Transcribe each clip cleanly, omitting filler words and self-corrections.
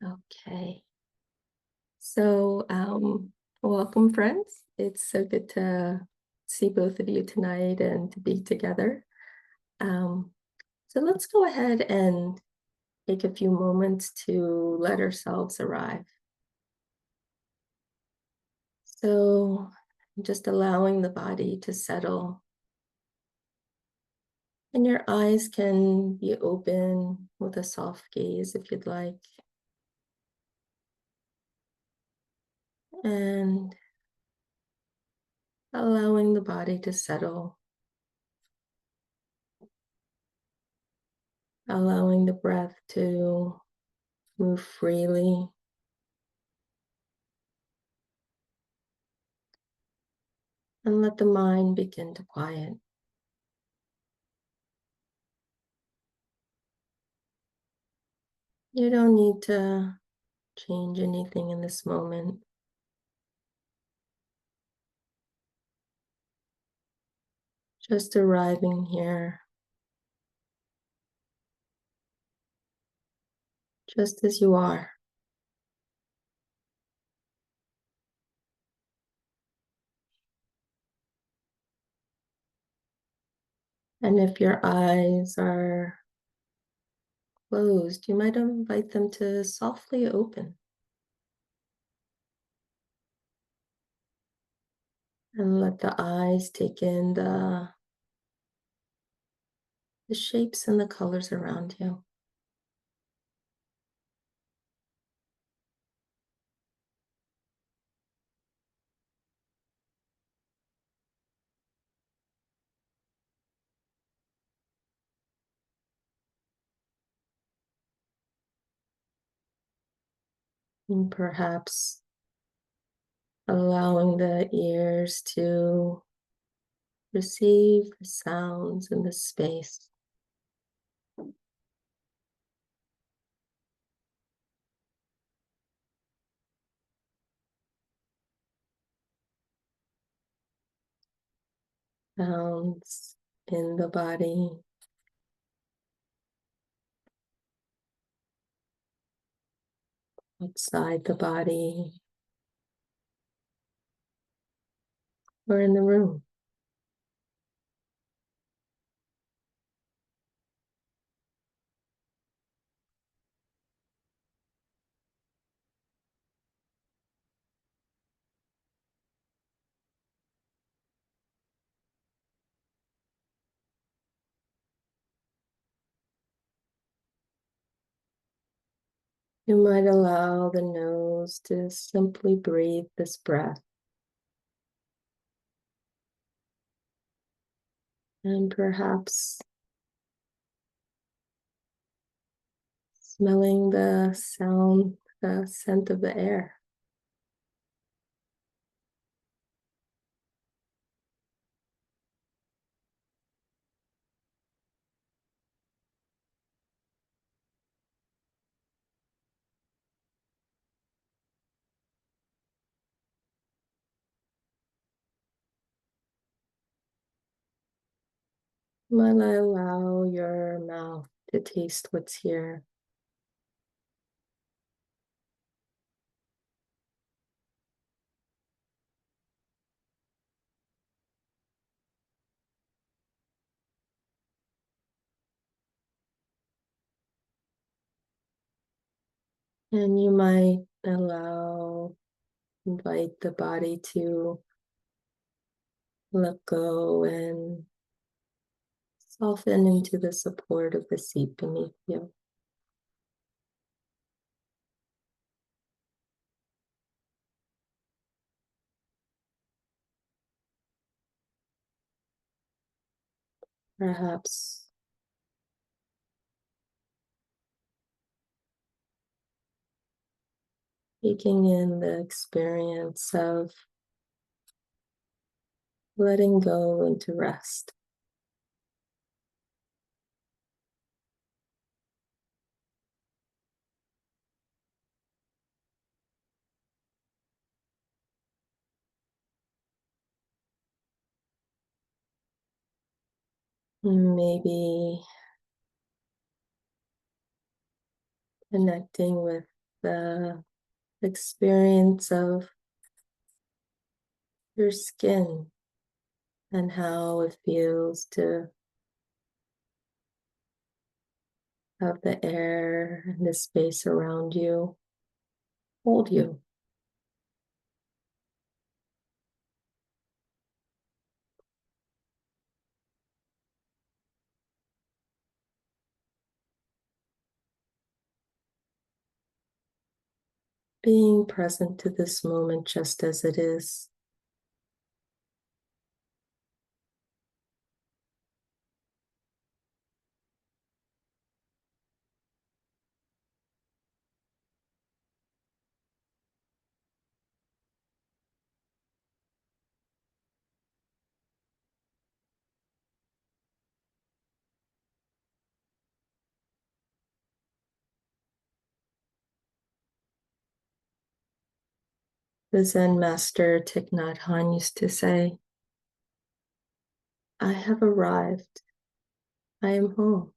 Okay. So, welcome, friends. It's so good to see both of you tonight and to be together. Um, so let's go ahead and take a few moments to let ourselves arrive. So, just allowing the body to settle, and your eyes can be open with a soft gaze if you'd like. And allowing the body to settle, allowing the breath to move freely. And let the mind begin to quiet. You don't need to change anything in this moment. Just arriving here, just as you are. And if your eyes are closed, you might invite them to softly open and let the eyes take in the shapes and the colors around you. And perhaps allowing the ears to receive the sounds in the space. Sounds in the body, outside the body, or in the room. You might allow the nose to simply breathe this breath, and perhaps smelling the scent of the air. You might allow your mouth to taste what's here. And you might invite the body to let go and soften into the support of the seat beneath you. Perhaps taking in the experience of letting go into rest. Maybe connecting with the experience of your skin and how it feels to have the air and the space around you hold you. Being present to this moment just as it is. The Zen master Thich Nhat Hanh used to say, I have arrived. I am home.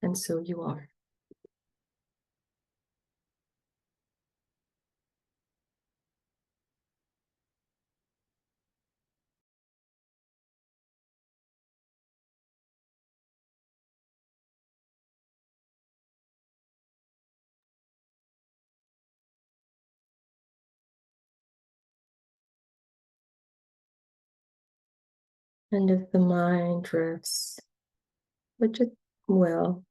And so you are. And if the mind drifts, which it will,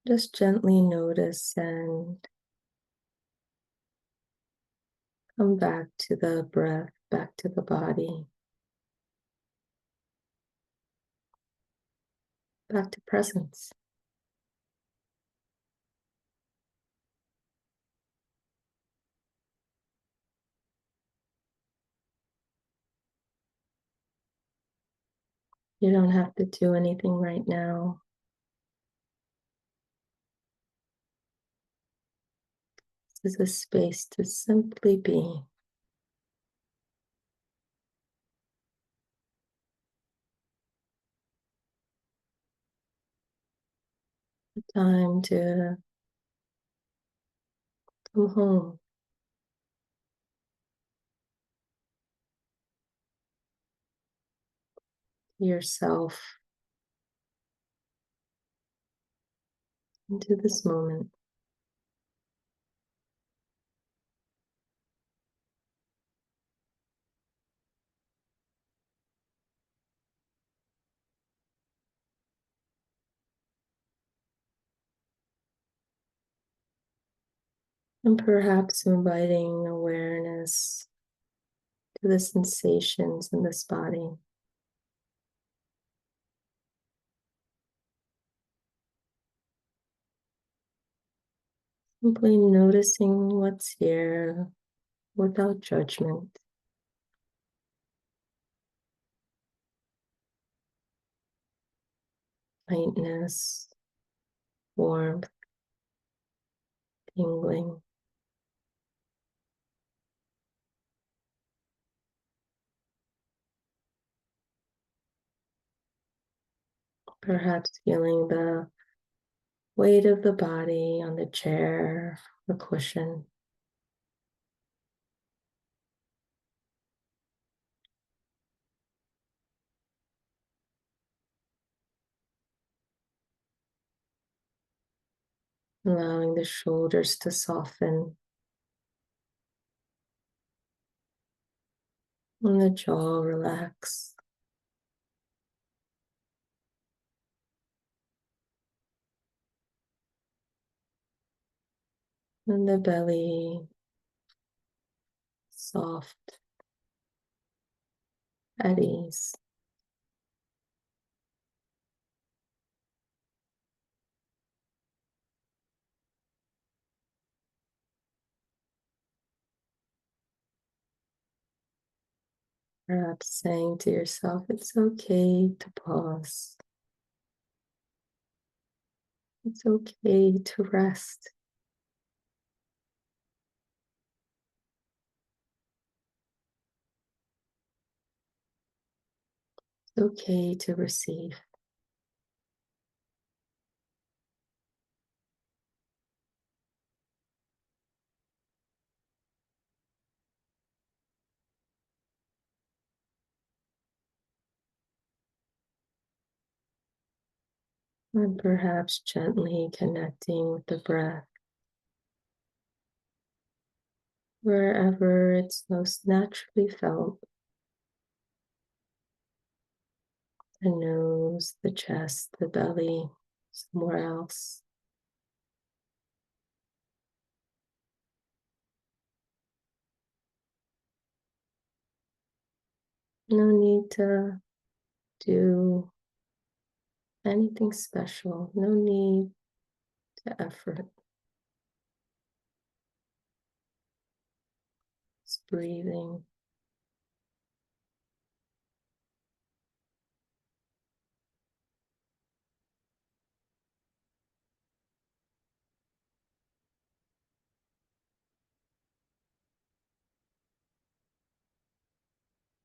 just gently notice and come back to the breath, back to the body, back to presence. You don't have to do anything right now. This is a space to simply be. Time to come home. Yourself into this moment. And perhaps inviting awareness to the sensations in this body. Simply noticing what's here without judgment. Lightness, warmth, tingling. Perhaps feeling the weight of the body on the chair, the cushion. Allowing the shoulders to soften and the jaw relax. And the belly soft, at ease. Perhaps saying to yourself, it's okay to pause. It's okay to rest. It's okay to receive. And perhaps gently connecting with the breath wherever it's most naturally felt. The nose, the chest, the belly, somewhere else. No need to do anything special, no need to effort. Just breathing.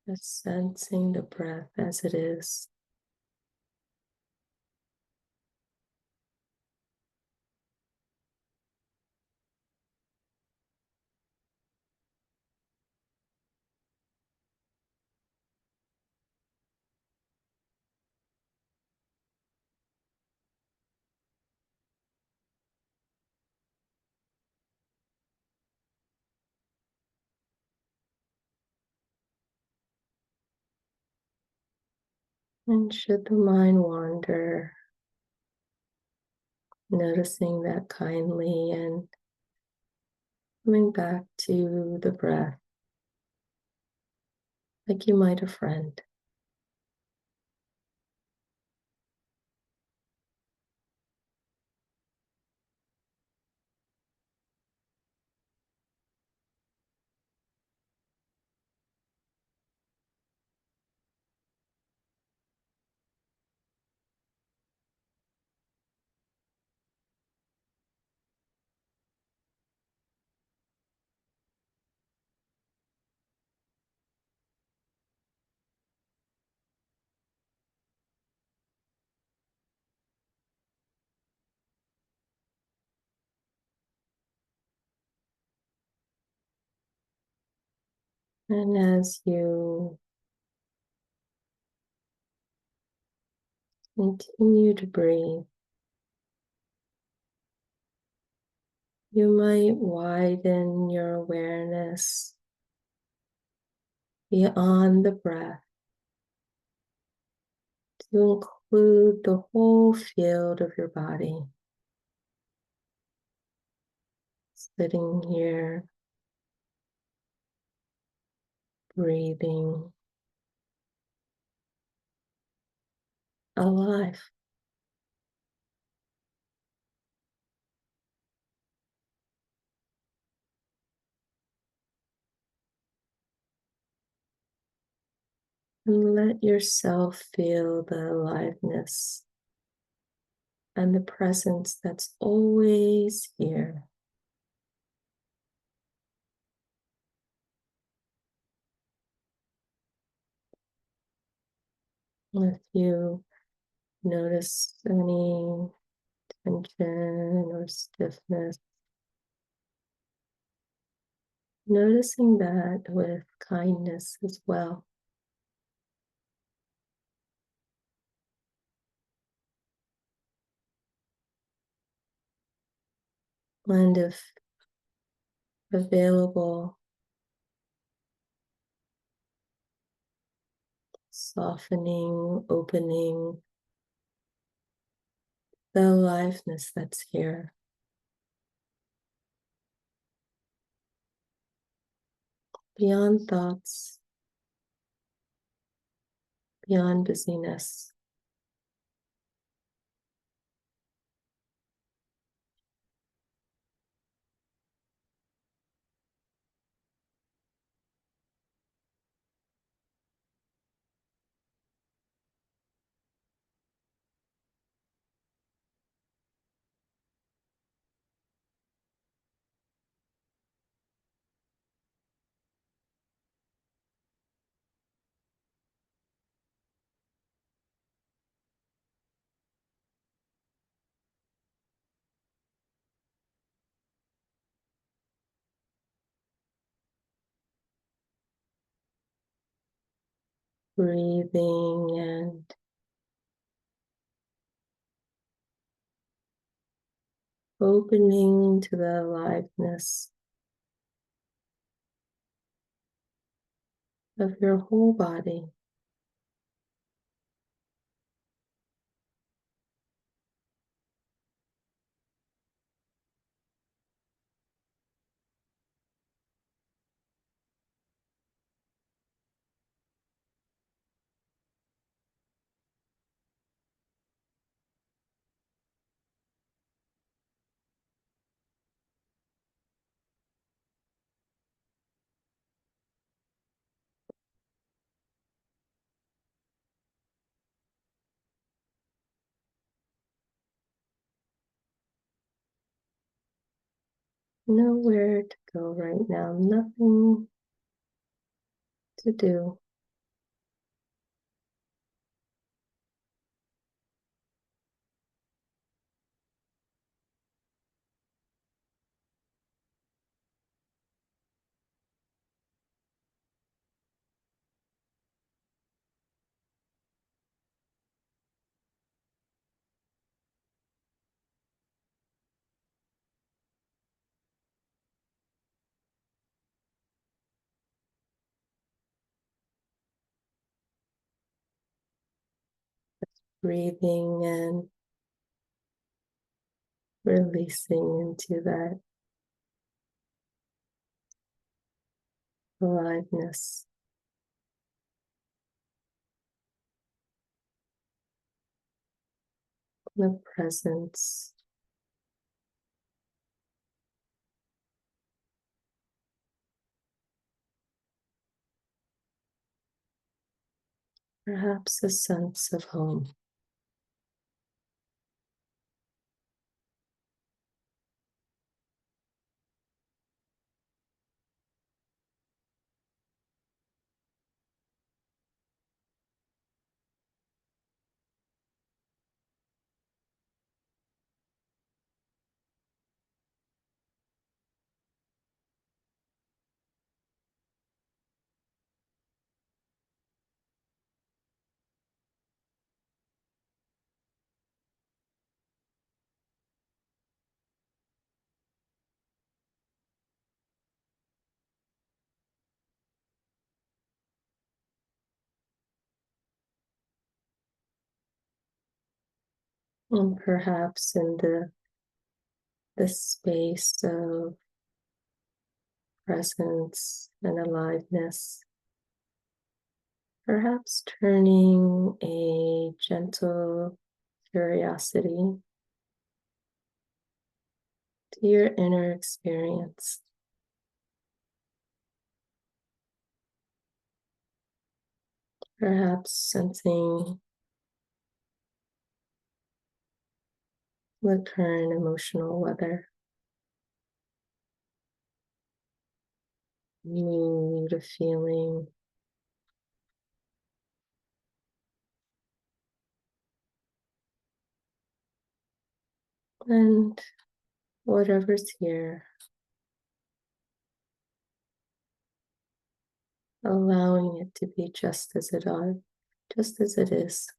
Just sensing the breath as it is. And should the mind wander, noticing that kindly and coming back to the breath like you might a friend. And as you continue to breathe, you might widen your awareness beyond the breath to include the whole field of your body. Sitting here, breathing, alive. And let yourself feel the aliveness and the presence that's always here. If you notice any tension or stiffness, noticing that with kindness as well. And if available, softening, opening the aliveness that's here. Beyond thoughts, beyond busyness. Breathing and opening to the aliveness of your whole body. Nowhere to go right now, nothing to do. Breathing and releasing into that aliveness. The presence. Perhaps a sense of home. And perhaps in the space of presence and aliveness, perhaps turning a gentle curiosity to your inner experience. Perhaps sensing the current emotional weather, mood, a feeling, and whatever's here, allowing it to be just as it are, just as it is.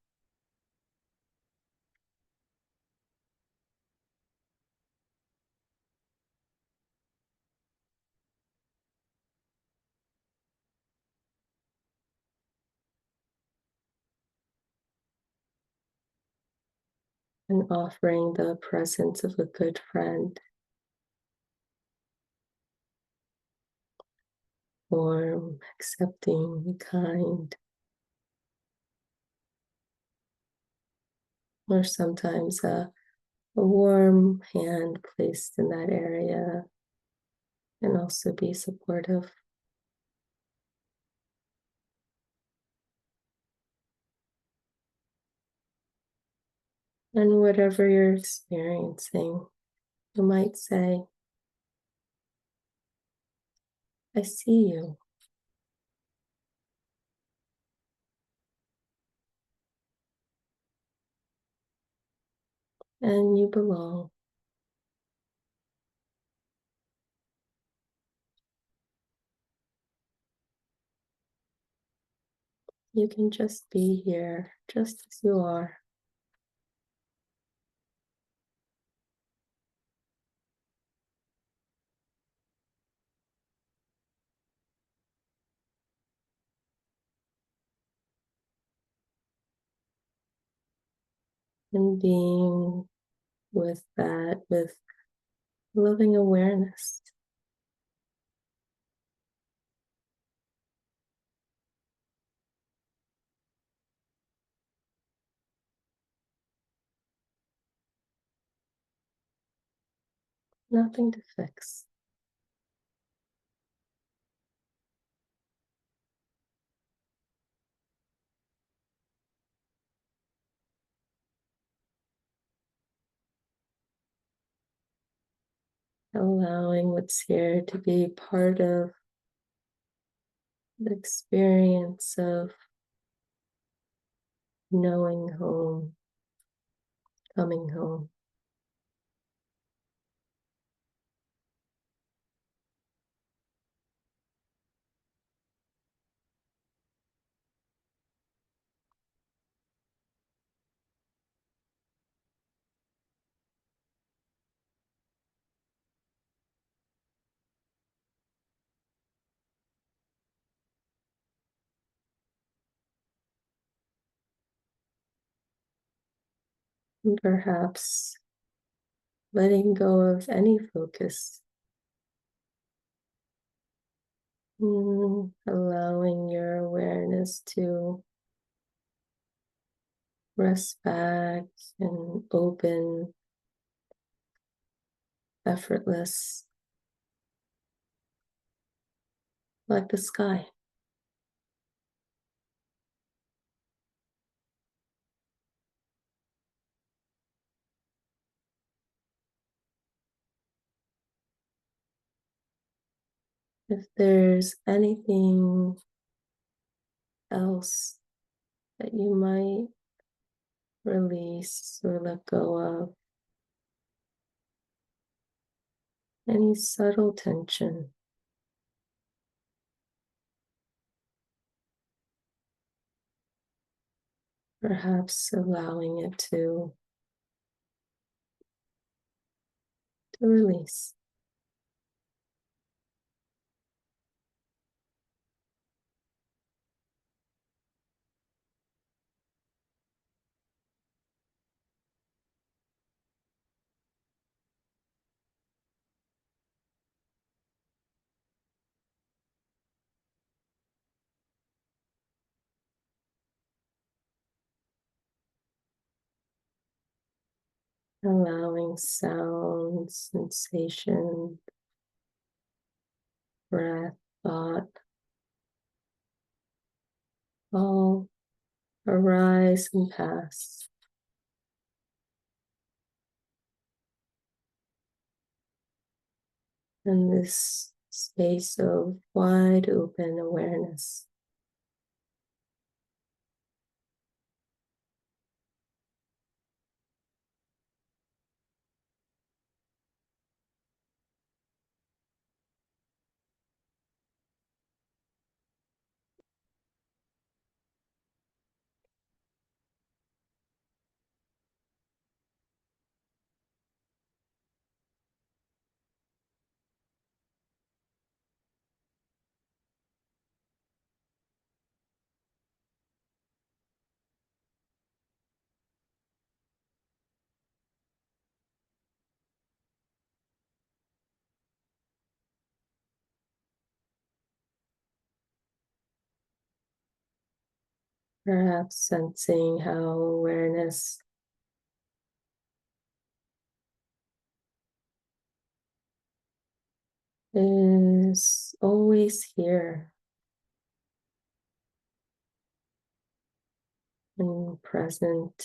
And offering the presence of a good friend, warm, accepting, kind, or sometimes a warm hand placed in that area can also be supportive. And whatever you're experiencing, you might say, I see you. And you belong. You can just be here, just as you are. and being with that, with loving awareness. Nothing to fix. Allowing what's here to be part of the experience of knowing home, coming home. And perhaps letting go of any focus, allowing your awareness to rest back and open, effortless, like the sky. If there's anything else that you might release or let go of, any subtle tension, perhaps allowing it to release. Allowing sound, sensation, breath, thought, all arise and pass. And this space of wide open awareness. Perhaps sensing how awareness is always here and present,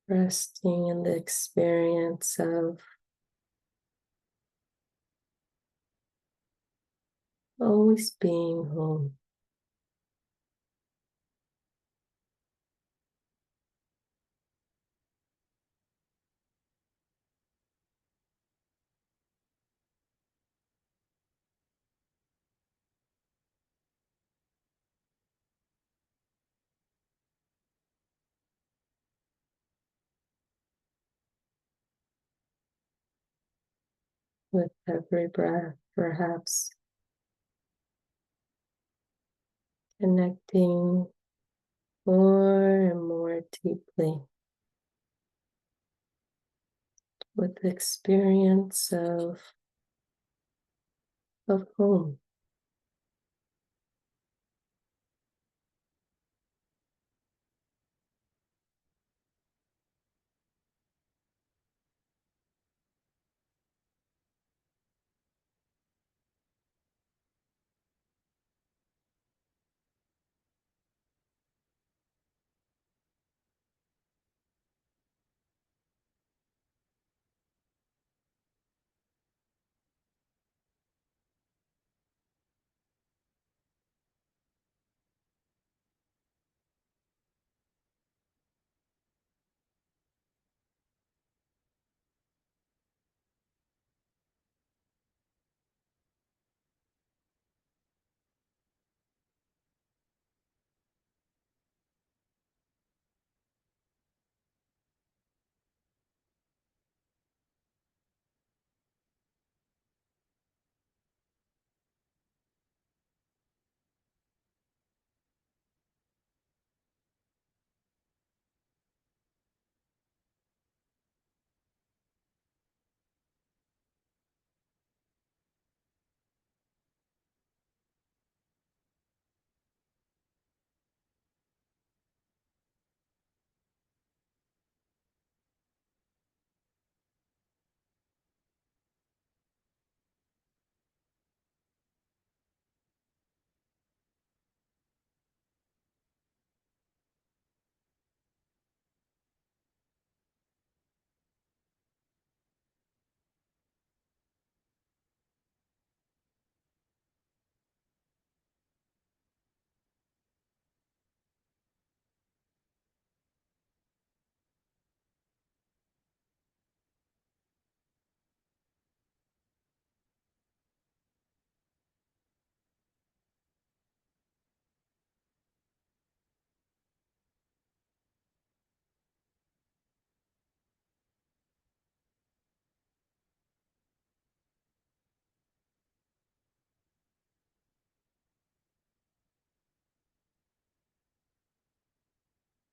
resting in the experience of always being home. with every breath, perhaps connecting more and more deeply with the experience of home.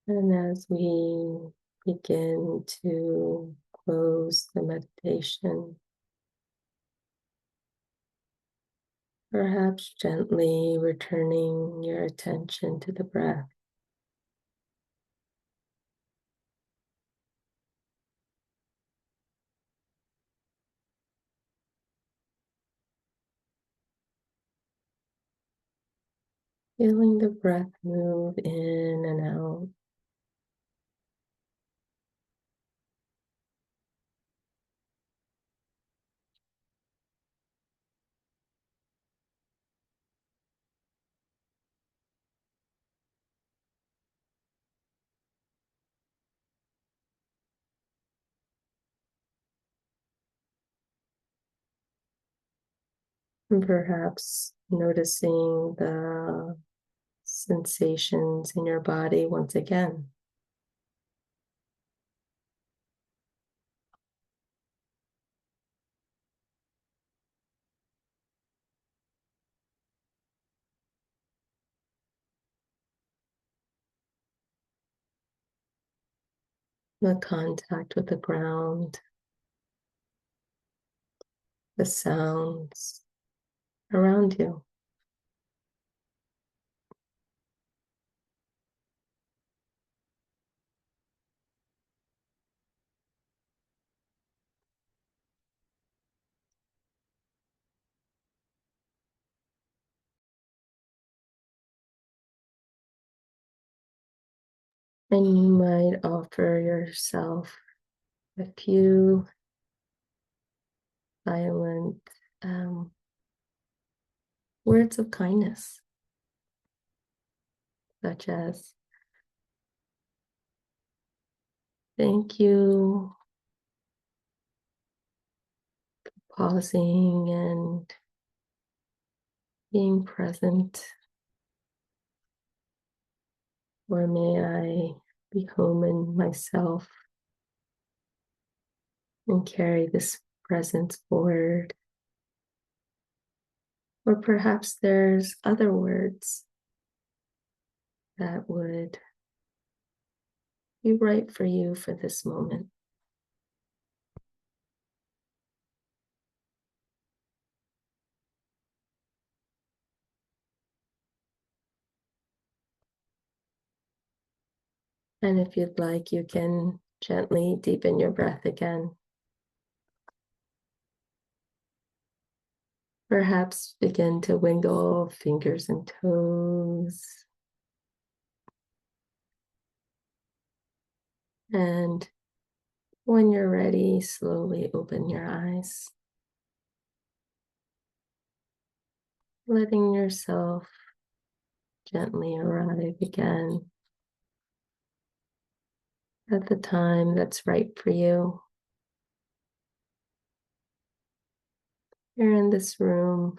And as we begin to close the meditation, perhaps gently returning your attention to the breath. Feeling the breath move in and out. And perhaps noticing the sensations in your body once again. The contact with the ground, the sounds around you. And you might offer yourself a few silent words of kindness, such as, thank you, pausing and being present, or may I be home in myself and carry this presence forward. Or perhaps there's other words that would be right for you for this moment. And if you'd like, you can gently deepen your breath again. Perhaps begin to wiggle fingers and toes. And when you're ready, slowly open your eyes, letting yourself gently arrive again at the time that's right for you. You're in this room,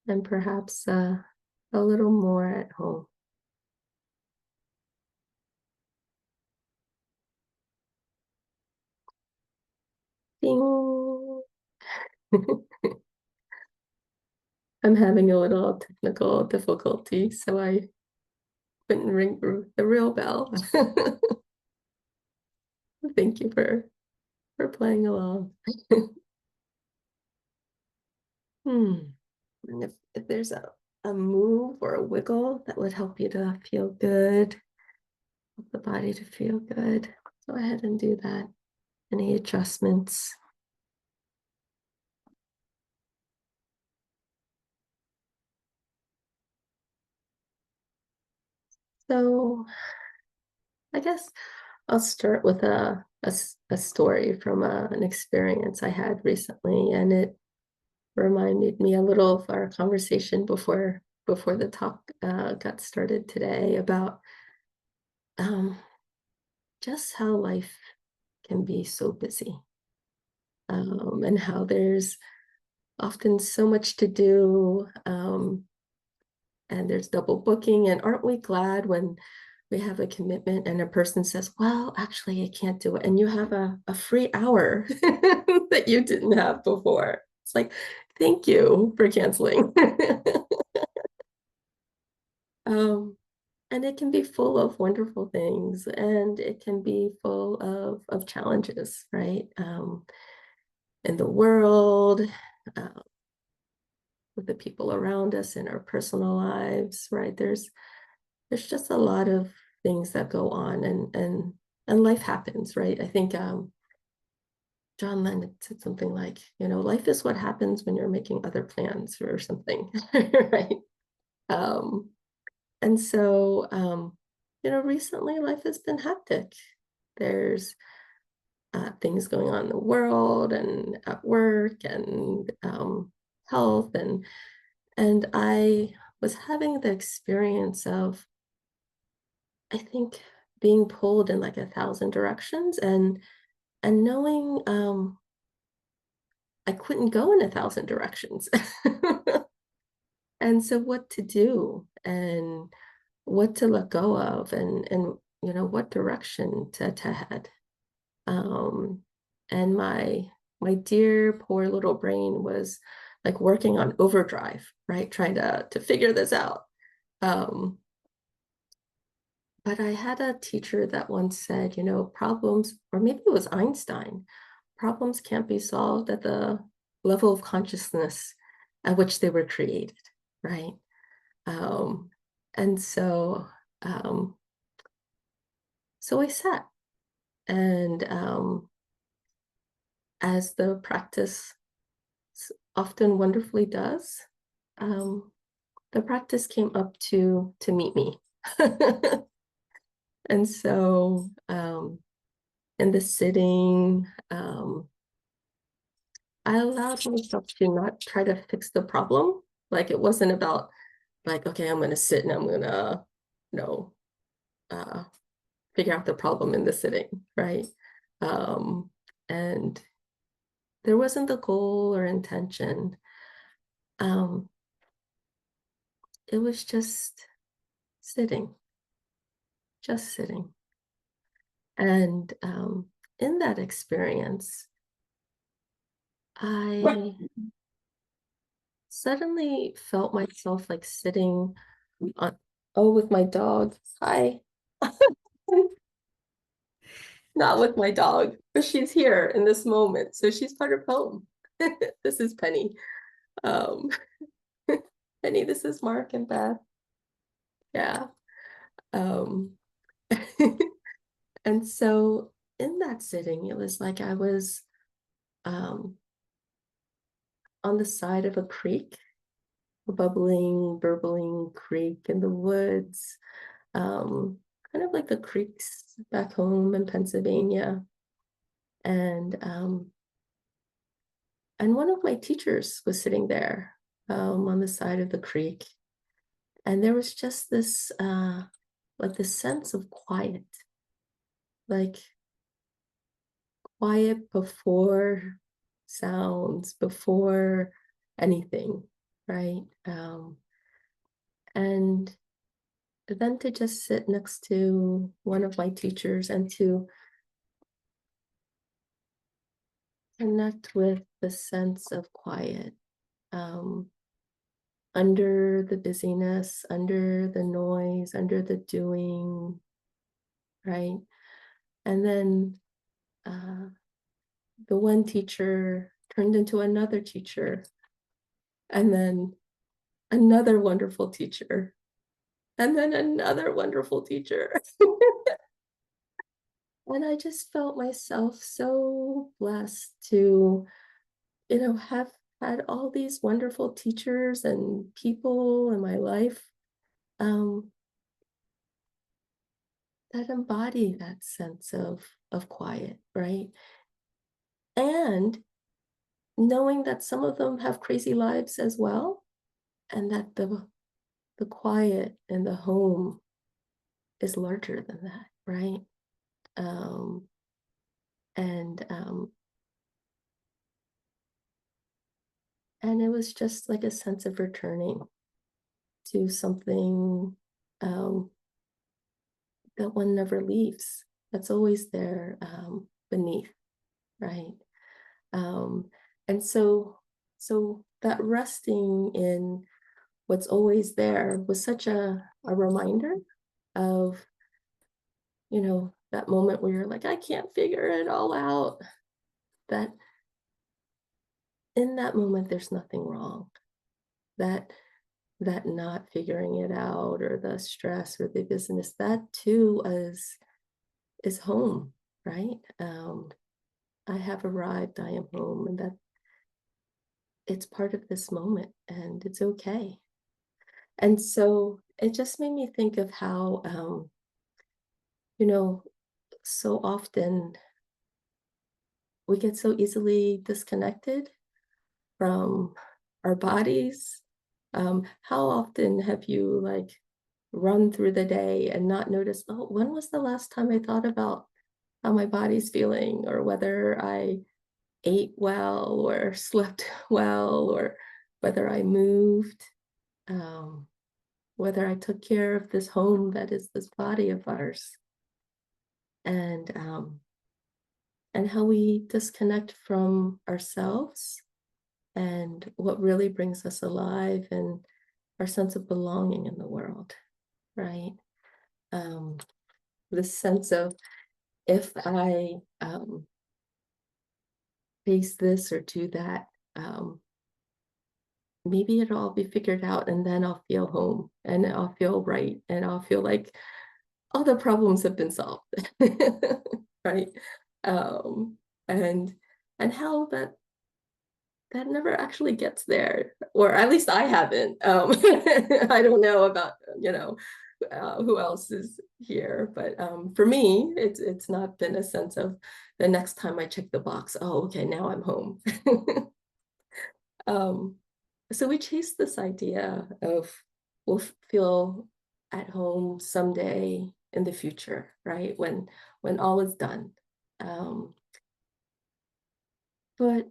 and perhaps a little more at home. Ding. I'm having a little technical difficulty, so I couldn't ring the real bell. Thank you for playing along. And if there's a move or a wiggle that would help you to feel good, help the body to feel good, go ahead and do that. Any adjustments? So I guess I'll start with a story from an experience I had recently, and it reminded me a little of our conversation before the talk got started today about just how life can be so busy, and how there's often so much to do, and there's double booking. And aren't we glad when we have a commitment and a person says, well, actually, I can't do it. And you have a free hour that you didn't have before. It's like, thank you for canceling. And it can be full of wonderful things, and it can be full of challenges, right? In the world, uh, with the people around us in our personal lives, right? There's just a lot of things that go on, and life happens, right? I think John Lennon said something like, life is what happens when you're making other plans or something, right? Um, and so, recently life has been hectic. There's things going on in the world and at work and health, and I was having the experience of, I think, being pulled in like 1,000 directions, and knowing I couldn't go in 1,000 directions. And so what to do and what to let go of, and what direction to head. And my dear poor little brain was like working on overdrive, right? Trying to figure this out. Um, but I had a teacher that once said, problems, or maybe it was Einstein, problems can't be solved at the level of consciousness at which they were created, right? Um, and so, um, so I sat, and as the practice often wonderfully does, um, the practice came up to meet me. And so, in the sitting, I allowed myself to not try to fix the problem. Like, it wasn't about like, okay, I'm going to sit and I'm going to, you know, uh, figure out the problem in the sitting, right? Um, and there wasn't the goal or intention. Um, it was sitting, just sitting. And in that experience, I suddenly felt myself like sitting on, oh, with my dog. Hi. Not with my dog, but she's here in this moment. So she's part of home. This is Penny. Um, Penny, this is Mark and Beth. Yeah. Um, and so in that sitting, it was like I was um, on the side of a creek, a bubbling, burbling creek in the woods, um, kind of like the creeks back home in Pennsylvania. And and one of my teachers was sitting there on the side of the creek, and there was just this like this sense of quiet, like quiet before sounds, before anything, right? And then to just sit next to one of my teachers and to connect with the sense of quiet, um, under the busyness, under the noise, under the doing, right? And then the one teacher turned into another teacher, and then another wonderful teacher, and then another wonderful teacher. And I just felt myself so blessed to, have had all these wonderful teachers and people in my life, um, that embody that sense of quiet, right? And knowing that some of them have crazy lives as well, and that the quiet in the home is larger than that, right? Um, and and it was just like a sense of returning to something, um, that one never leaves. That's always there, beneath, right? Um, and so that resting in what's always there was such a reminder of, that moment where you're like, I can't figure it all out. That in that moment, there's nothing wrong. That that not figuring it out, or the stress or the business, that too is home, right? I have arrived, I am home, and that it's part of this moment and it's okay. And so it just made me think of how, you know, so often we get so easily disconnected from our bodies. How often have you like run through the day and not noticed, oh, when was the last time I thought about how my body's feeling, or whether I ate well or slept well, or whether I moved, um, whether I took care of this home that is this body of ours, and and how we disconnect from ourselves and what really brings us alive, and our sense of belonging in the world, right? Um, this sense of, if I face this or do that, maybe it'll all be figured out, and then I'll feel home and I'll feel right, and I'll feel like all the problems have been solved, right? Um, and and how that never actually gets there, or at least I haven't. I don't know about, who else is here, but for me, it's not been a sense of the next time I check the box, oh, okay, now I'm home. um, so we chase this idea of, we'll feel at home someday in the future, right? When all is done. Um, but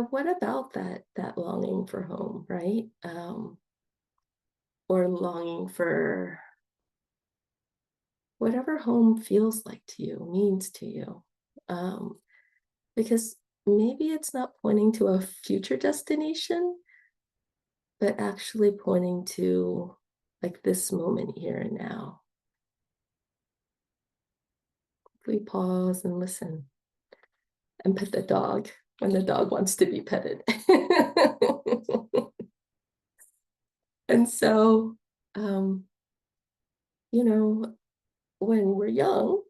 what about that longing for home, right? Or longing for whatever home feels like to you, means to you. Because maybe it's not pointing to a future destination, but actually pointing to like this moment here and now. If we pause and listen and pet the dog when the dog wants to be petted. And so, you know, when we're young,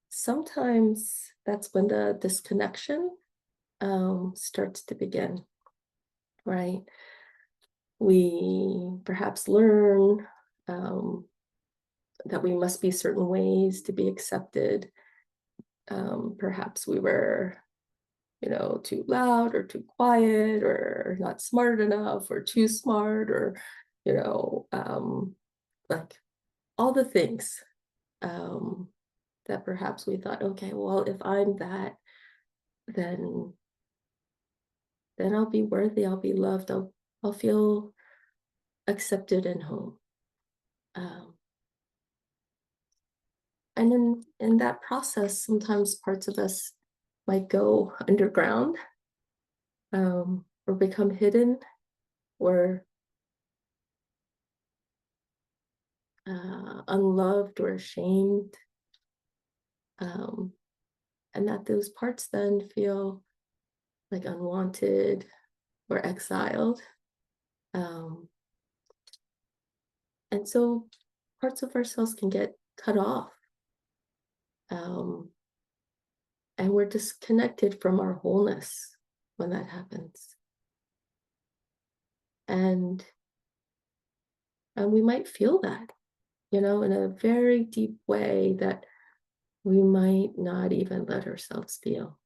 sometimes that's when the disconnection starts to begin, right? We perhaps learn that we must be certain ways to be accepted. Perhaps we were, too loud or too quiet or not smart enough or too smart or, like all the things that perhaps we thought, okay, well, if I'm that, then I'll be worthy, I'll be loved, I'll feel accepted and home. And in that process, sometimes parts of us might go underground, or become hidden, or unloved or ashamed. And that those parts then feel like unwanted or exiled. And so parts of ourselves can get cut off. And we're disconnected from our wholeness when that happens. And we might feel that, in a very deep way that we might not even let ourselves feel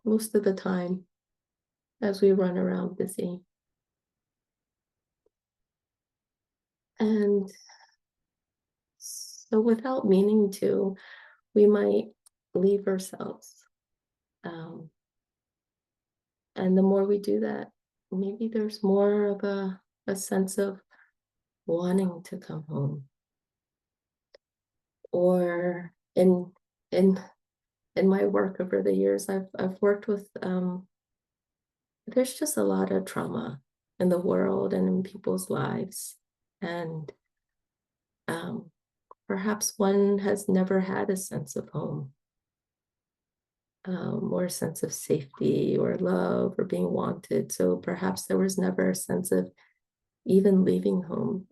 most of the time as we run around busy. And so without meaning to, we might leave ourselves. And the more we do that, maybe there's more of a sense of wanting to come home. Or in my work over the years, I've worked with there's just a lot of trauma in the world and in people's lives. And perhaps one has never had a sense of home, or a sense of safety or love or being wanted. So perhaps there was never a sense of even leaving home,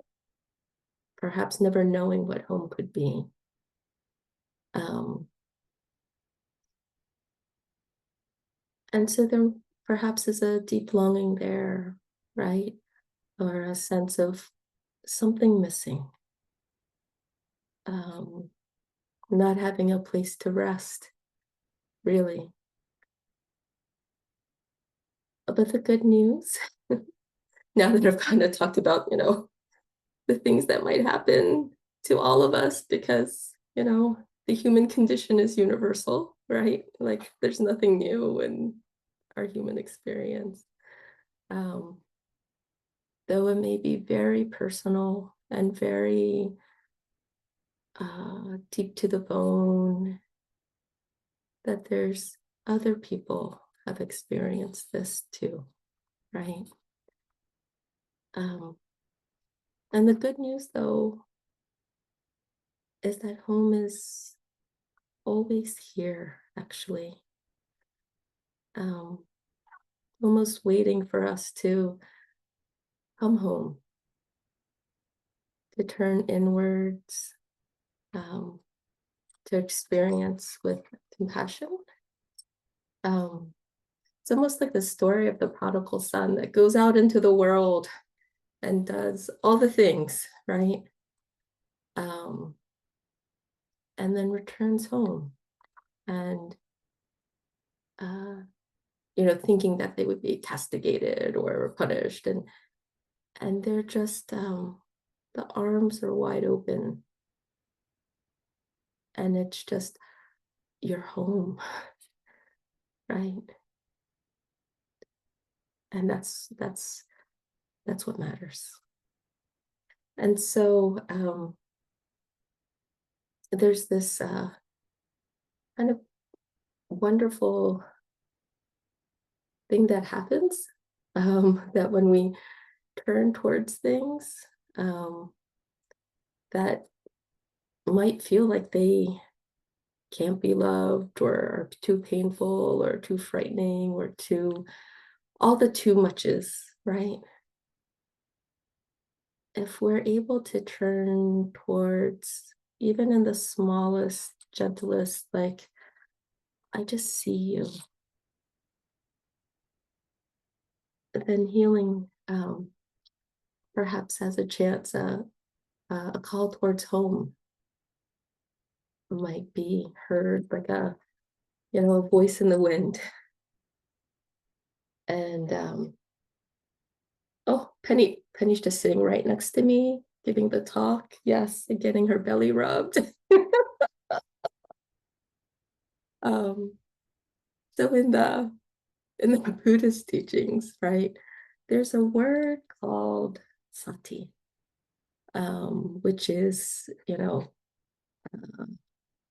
perhaps never knowing what home could be. And so there perhaps is a deep longing there, right? Or a sense of something missing, not having a place to rest, really. But the good news, now that I've kind of talked about, the things that might happen to all of us, because, the human condition is universal, right? Like there's nothing new in our human experience. Though it may be very personal and very deep to the bone, that there's other people have experienced this too, right? And the good news, though, is that home is always here, actually, almost waiting for us to come home, to turn inwards, to experience with compassion. It's almost like the story of the prodigal son that goes out into the world and does all the things, right? And then returns home and, thinking that they would be castigated or punished. And they're just, the arms are wide open. And it's just, you're home, right? And that's what matters. And so there's this kind of wonderful thing that happens, that when we turn towards things that might feel like they can't be loved or are too painful or too frightening or too all the too muches, right? If we're able to turn towards even in the smallest, gentlest, like, I just see you, then healing perhaps has a chance, a call towards home might be heard like a voice in the wind. And oh, Penny's just sitting right next to me, giving the talk. Yes, and getting her belly rubbed. um, so in the Buddhist teachings, right, there's a word called sati, which is,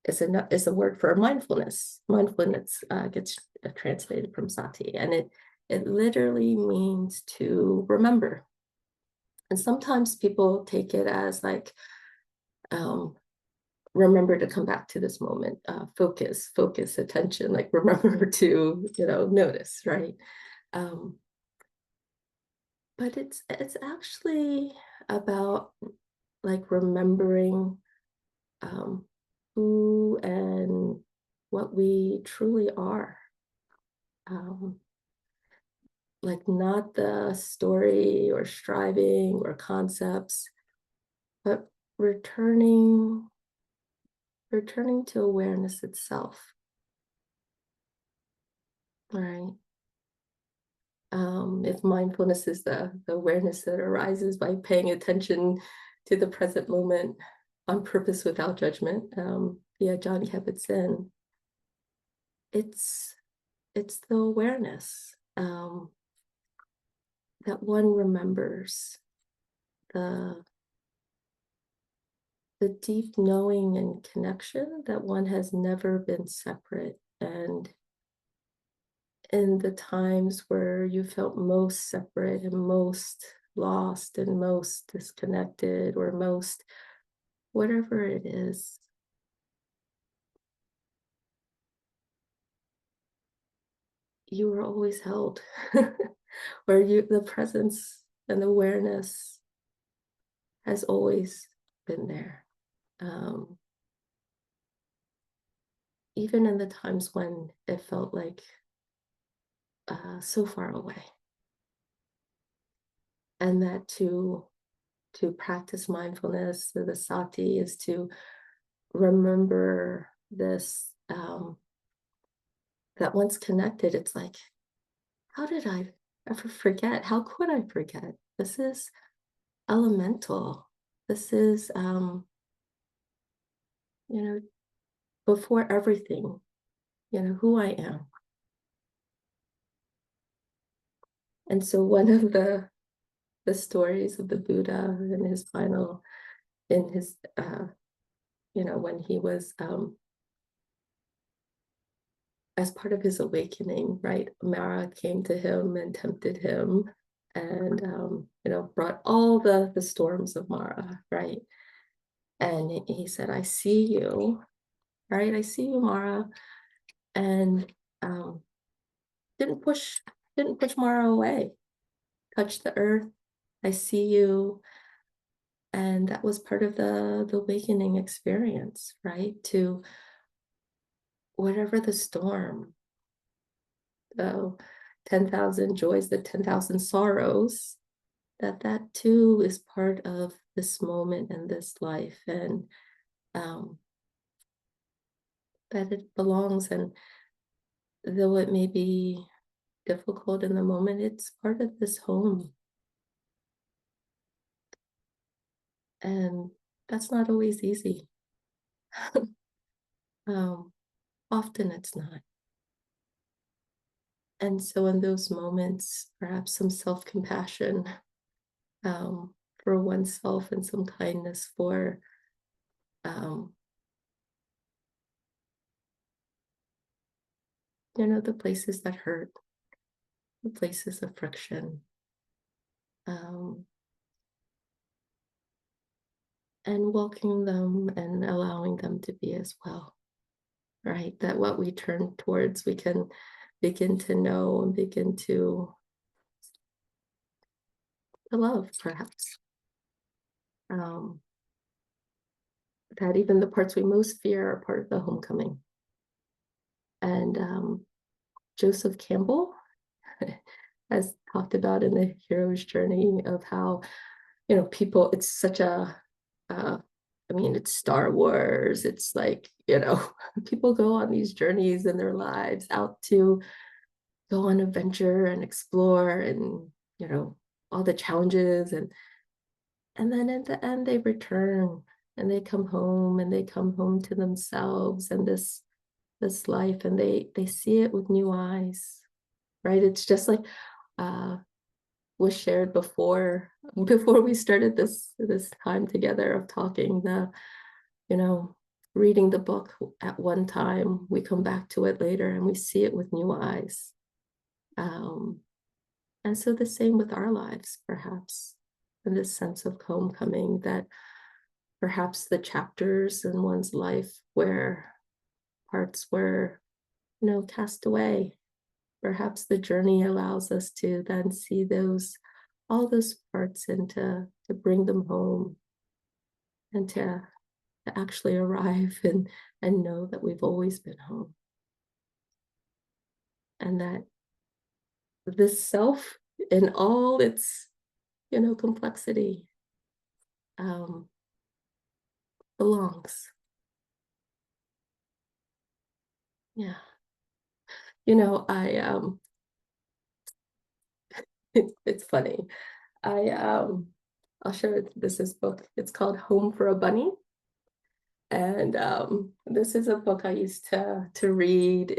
is a word for mindfulness. Mindfulness gets translated from sati, and it literally means to remember. And sometimes people take it as like, remember to come back to this moment, focus, attention, like remember to, notice, right? Um, but it's actually about like remembering um, who and what we truly are. Um, like not the story or striving or concepts, but returning to awareness itself, right? If mindfulness is the awareness that arises by paying attention to the present moment on purpose without judgment, yeah, John Kabat-Zinn, it's the awareness that one remembers the deep knowing and connection that one has never been separate. And in the times where you felt most separate and most lost and most disconnected or most whatever it is, you were always held, where the presence and awareness has always been there. Even in the times when it felt like so far away. And that to practice mindfulness, the sati, is to remember this, that once connected, it's like, how did I ever forget? How could I forget? This is elemental. This is, before everything, who I am. And so one of the stories of the Buddha in his final, in his, when he was, as part of his awakening, right, Mara came to him and tempted him and, brought all the storms of Mara, right? And he said, I see you, right? I see you, Mara. And didn't push Mara away, touched the earth. I see you. And that was part of the awakening experience, right? To whatever the storm, the 10,000 joys, the 10,000 sorrows, that too is part of this moment and this life, and that it belongs. And though it may be difficult in the moment, it's part of this home. And that's not always easy. Often it's not. And so in those moments, perhaps some self-compassion for oneself and some kindness for the places that hurt, the places of friction, um, and welcoming them and allowing them to be as well, right? That what we turn towards, we can begin to know and begin to love, perhaps. That even the parts we most fear are part of the homecoming. And Joseph Campbell has talked about in the hero's journey of how, people, it's such a, it's Star Wars. It's like, people go on these journeys in their lives out to go on adventure and explore and, all the challenges. And then at the end, they return and they come home and they come home to themselves and this life, and they see it with new eyes, right? It's just like was shared before we started this time together of talking, reading the book at one time, we come back to it later and we see it with new eyes. And so the same with our lives, perhaps, in this sense of homecoming, that perhaps the chapters in one's life where parts were, cast away, perhaps the journey allows us to then see all those parts and to bring them home and to actually arrive and know that we've always been home. And that this self in all its, complexity belongs. Yeah. It's funny. I'll show you this book. It's called Home for a Bunny. And this is a book I used to read.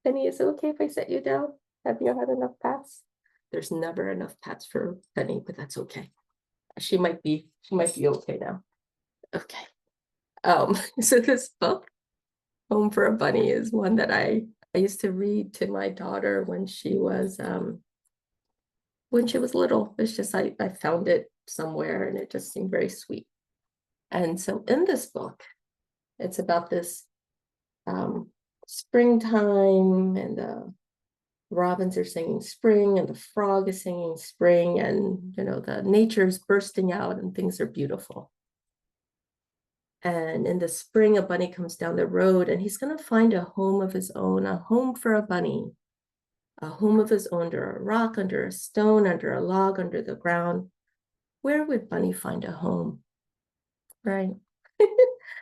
Penny, is it okay if I set you down? Have you had enough pats? There's never enough pats for Penny, but that's okay. She might be okay now. Okay. So this book, Home for a Bunny, is one that I used to read to my daughter when she was little. It's just I found it somewhere and it just seemed very sweet. And so in this book, it's about this springtime, and the robins are singing spring and the frog is singing spring, and the nature's bursting out and things are beautiful. And in the spring, a bunny comes down the road and he's going to find a home of his own, a home for a bunny, a home of his own, under a rock, under a stone, under a log, under the ground. Where would Bunny find a home? Right.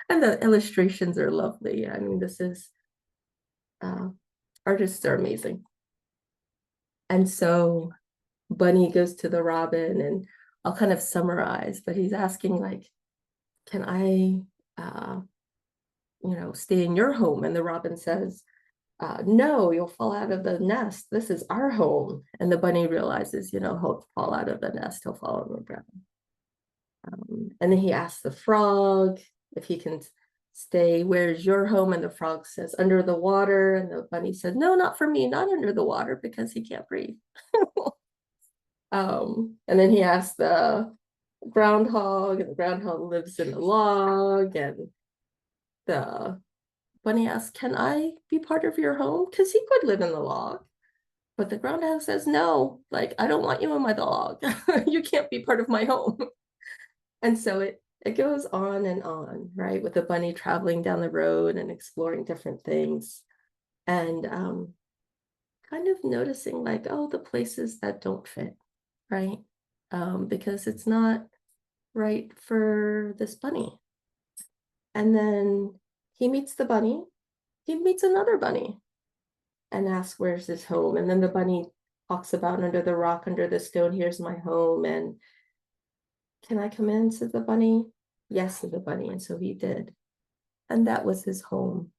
And the illustrations are lovely. I mean, this is, artists are amazing. And so Bunny goes to the robin, and I'll kind of summarize, but he's asking, like, can I, stay in your home? And the robin says, no, you'll fall out of the nest. This is our home. And the bunny realizes, he'll fall out of the nest, he'll fall on the ground. And then he asks the frog if he can stay. Where's your home? And the frog says, under the water. And the bunny says, no, not for me, not under the water, because he can't breathe. And then he asks the groundhog, and the groundhog lives in the log. And the bunny asks, can I be part of your home? Because he could live in the log. But the groundhog says, no, like, I don't want you in my log. You can't be part of my home. And so it goes on, right? With the bunny traveling down the road and exploring different things, and kind of noticing, like, oh, the places that don't fit, right? Because it's not right for this bunny. And then he meets the bunny, he meets another bunny and asks, where's his home? And then the bunny talks about, under the rock, under the stone, here's my home. And can I come in? Said the bunny. Yes, said the bunny. And so he did. And that was his home.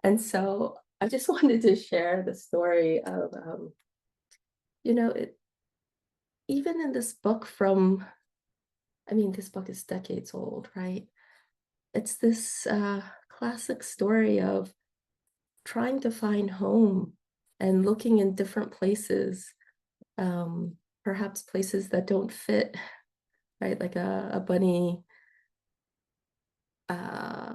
And so I just wanted to share the story of, even in this book this book is decades old, right? It's this classic story of trying to find home and looking in different places, perhaps places that don't fit, right? Like a bunny uh,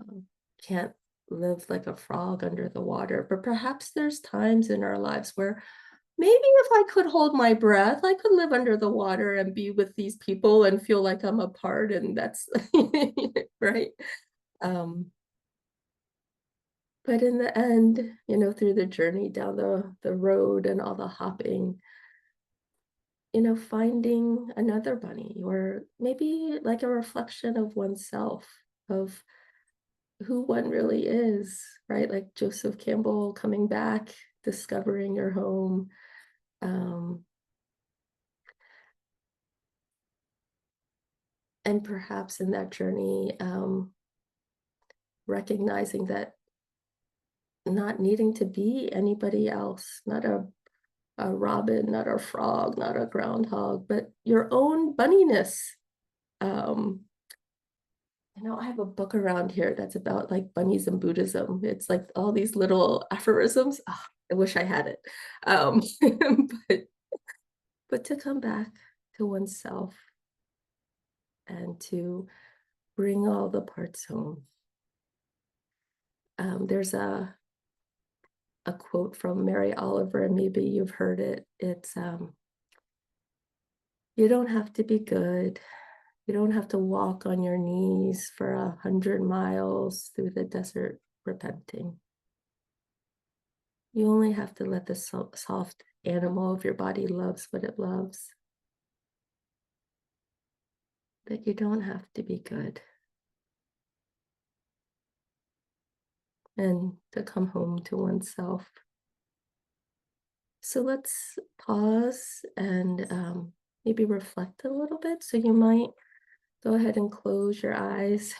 can't live like a frog under the water, but perhaps there's times in our lives where maybe if I could hold my breath, I could live under the water and be with these people and feel like I'm a part, and that's right. Um, but in the end, through the journey down the road and all the hopping, finding another bunny, or maybe like a reflection of oneself, of who one really is, right? Like Joseph Campbell coming back, discovering your home. Um, and perhaps in that journey, recognizing that not needing to be anybody else, not a robin, not a frog, not a groundhog, but your own bunniness. Um, I have a book around here that's about like bunnies and Buddhism. It's like all these little aphorisms. Oh, I wish I had it. Um, but to come back to oneself and to bring all the parts home. There's a quote from Mary Oliver, and maybe you've heard it. It's you don't have to be good. You don't have to walk on your knees for 100 miles through the desert repenting. You only have to let the soft animal of your body loves what it loves. But you don't have to be good. And to come home to oneself. So let's pause and maybe reflect a little bit. So you might go ahead and close your eyes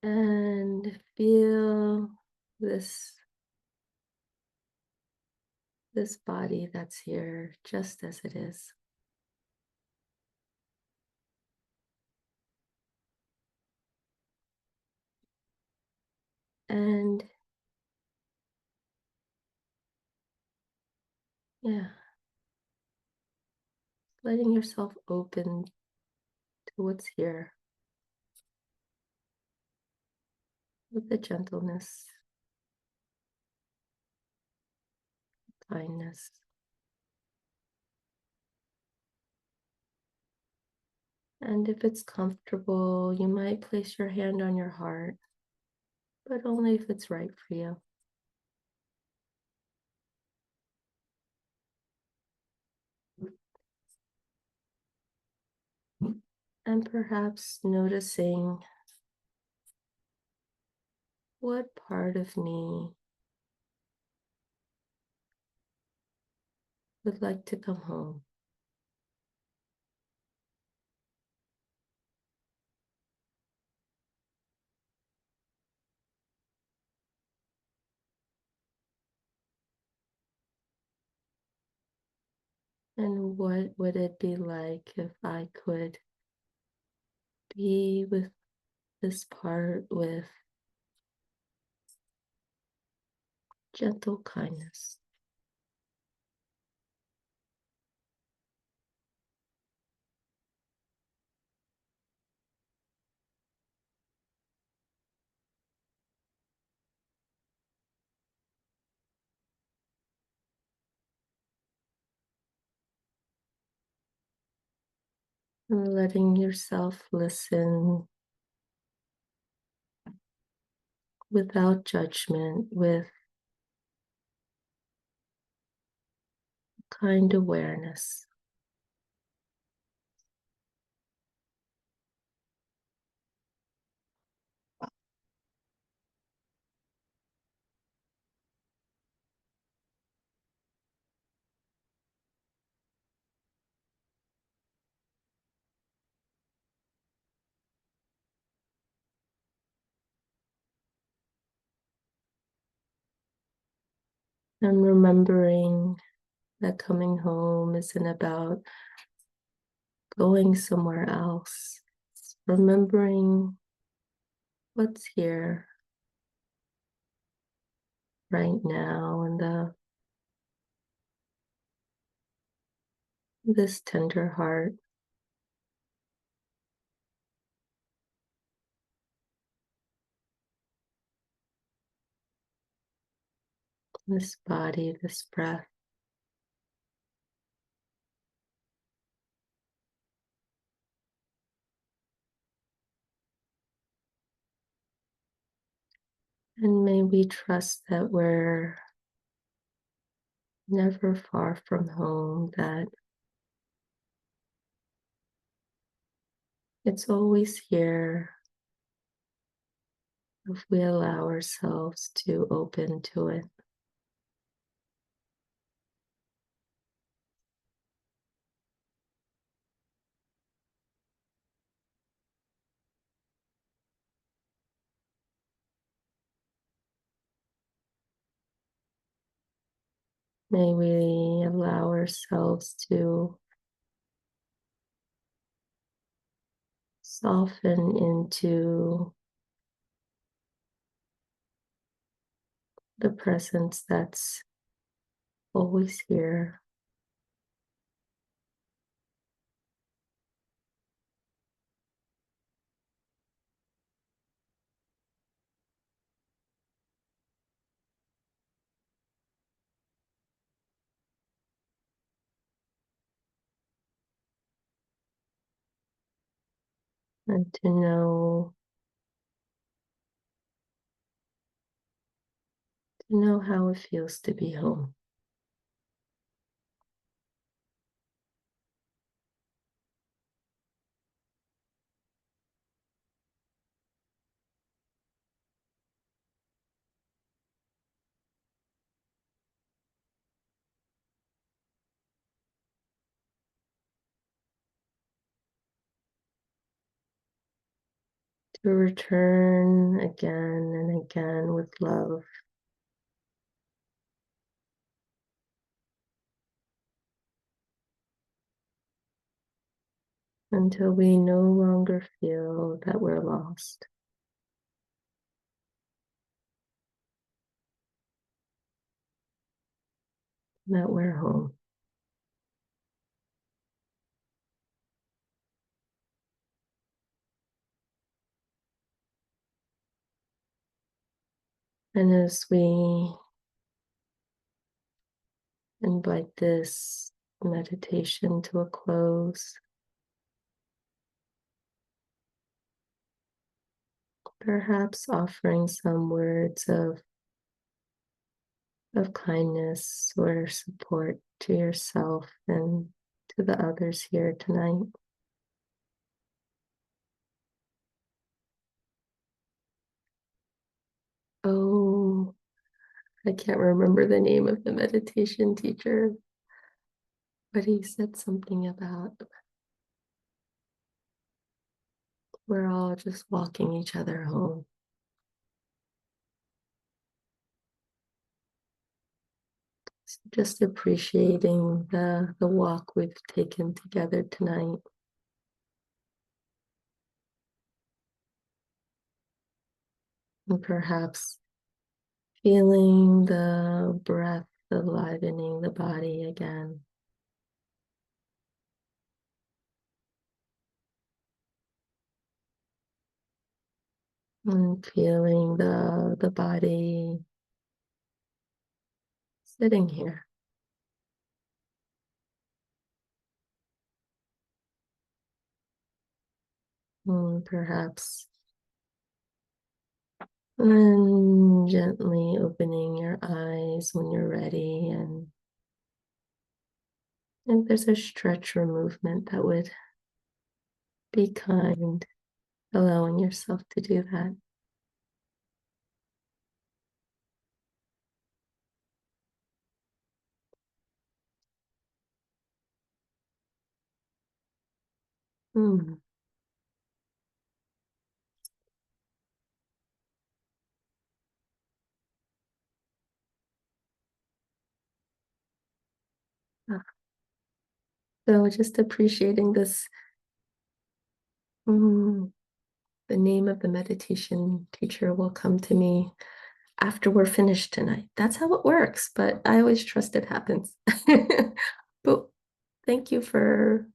and feel this body that's here just as it is. And yeah, letting yourself open to what's here with the gentleness, kindness. And if it's comfortable, you might place your hand on your heart, but only if it's right for you. And perhaps noticing what part of me would like to come home. And what would it be like if I could be with this part with gentle kindness? And letting yourself listen without judgment, with kind awareness. And remembering that coming home isn't about going somewhere else, remembering what's here right now and this tender heart, this body, this breath. And may we trust that we're never far from home, that it's always here if we allow ourselves to open to it. May we allow ourselves to soften into the presence that's always here. And to know how it feels to be home. To return again and again with love. Until we no longer feel that we're lost, that we're home. And as we invite this meditation to a close, perhaps offering some words of kindness or support to yourself and to the others here tonight. Oh, I can't remember the name of the meditation teacher, but he said something about we're all just walking each other home. So just appreciating the walk we've taken together tonight. And perhaps feeling the breath enlivening the body again. And feeling the body sitting here. And perhaps and gently opening your eyes when you're ready. And if there's a stretch or movement that would be kind, allowing yourself to do that. Mm. So just appreciating this The name of the meditation teacher will come to me after we're finished tonight. That's how it works, but I always trust it happens. But thank you for,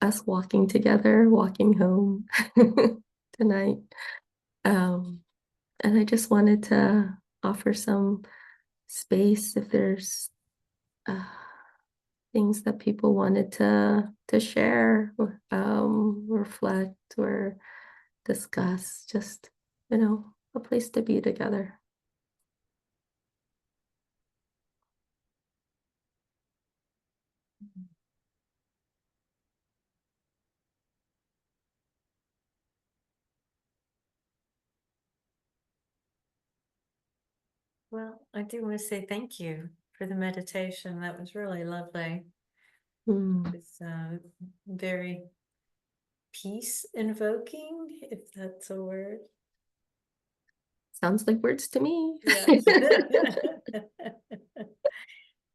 us walking together, walking home tonight. And I just wanted to offer some space if there's uh, things that people wanted to share or reflect or discuss, just, a place to be together. Well, I do want to say thank you for the meditation. That was really lovely. Mm. It's very peace invoking, if that's a word. Sounds like words to me. Yes.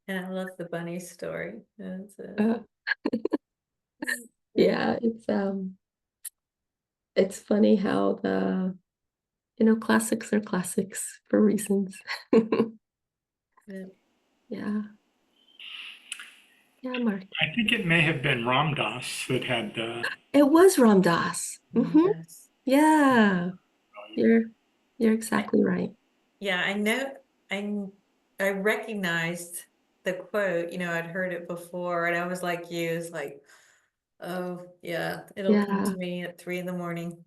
And I love the bunny story. Uh, yeah, it's funny how classics are classics for reasons. yeah. Yeah. Yeah, Mark. I think it may have been Ram Dass that had It was Ram Dass. Yes. Yeah, you're exactly right. Yeah, I know. I I recognized the quote. I'd heard it before, and I was like you. It's like, oh yeah, it'll come Yeah. to me at 3 in the morning.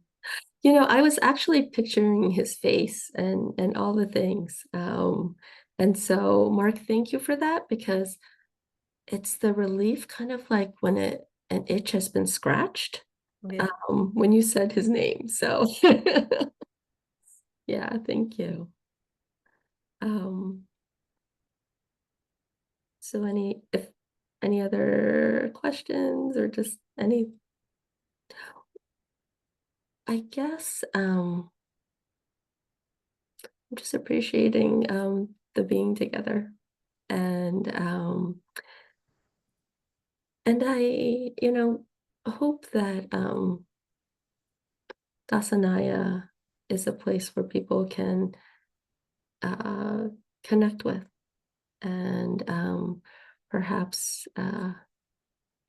I was actually picturing his face and all the things. And so Mark, thank you for that because it's the relief kind of like when an itch has been scratched, Yeah. when you said his name. So yeah, thank you. Um, so if any other questions or just I guess I'm just appreciating the being together and I hope that Dassanaya is a place where people can uh, connect with and perhaps a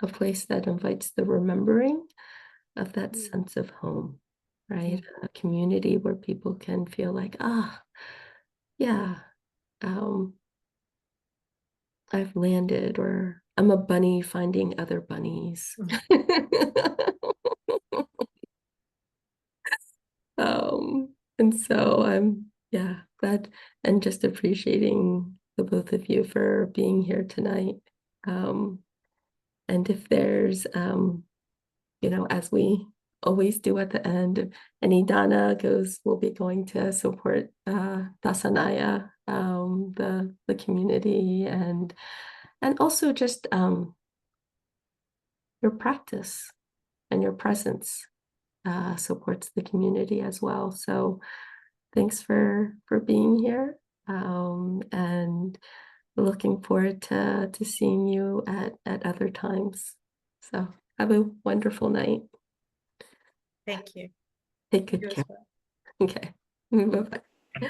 place that invites the remembering of that sense of home, right? A community where people can feel like, yeah, um, I've landed, or I'm a bunny finding other bunnies. And so I'm, yeah, glad and just appreciating the both of you for being here tonight. Um, and if there's, as we always do at the end, any dana goes, we'll be going to support Dasanaya, the community, and also just your practice and your presence supports the community as well. So thanks for being here, and looking forward to seeing you at other times. So have a wonderful night. Thank you. Take good You care. as well. Okay. Bye-bye.